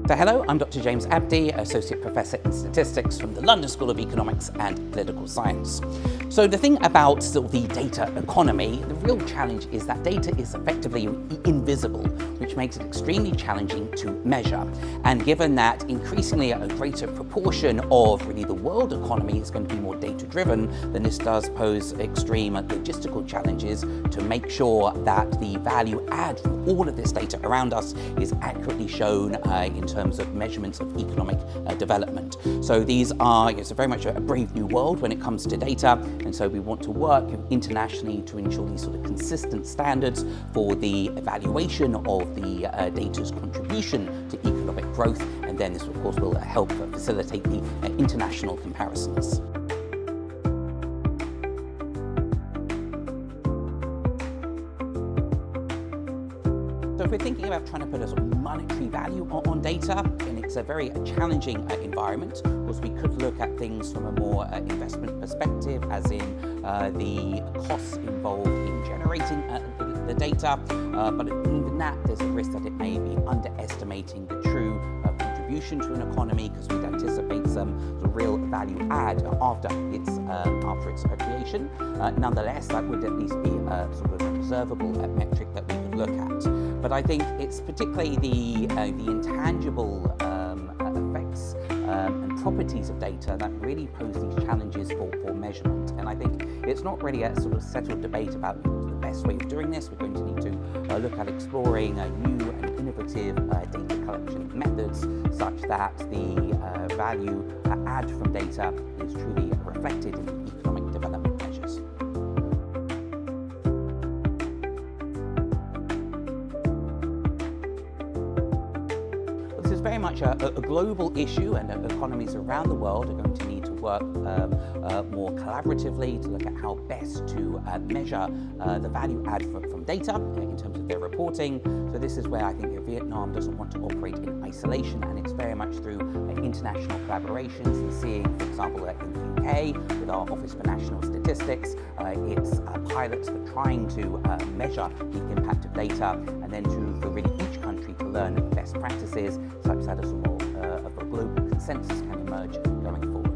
So hello, I'm Dr. James Abdey, Associate Professor in Statistics from the London School of Economics and Political Science. So the thing about the data economy, the real challenge is that data is effectively invisible, which makes it extremely challenging to measure. And given that increasingly a greater proportion of really the world economy is going to be more data-driven, then this does pose extreme logistical challenges to make sure that the value add from all of this data around us is accurately shown in terms of measurements of economic development. So these are, it's very much a brave new world when it comes to data, and so we want to work internationally to ensure these sort of consistent standards for the evaluation of the data's contribution to economic growth, and then this of course will help facilitate the international comparisons. So if we're thinking about trying to put a sort of monetary value on data, and it's a very challenging environment, of course we could look at things from a more investment perspective, as in the costs involved in generating the data, but even that there's a risk that it may be underestimating the true contribution to an economy, because we'd anticipate some sort of real value add after its creation. Nonetheless, that would at least be a sort of observable metric that we could look at. But I think it's particularly the intangible effects and properties of data that really pose these challenges for measurement. And I think it's not really a sort of settled debate about the best way of doing this. We're going to need to look at exploring new and innovative data collection methods such that the value add from data is truly reflected in economic development measures. This is very much a global issue, and economies around the world are going to need to work more collaboratively to look at how best to measure the value add from data in terms of their reporting. So this is where I think Vietnam doesn't want to operate in isolation, and it's very much through international collaborations, and seeing, for example, in the UK with our Office for National Statistics, it's pilots for trying to measure the impact of data, and then for really each country to learn best practices such that a more of a global consensus can emerge going forward.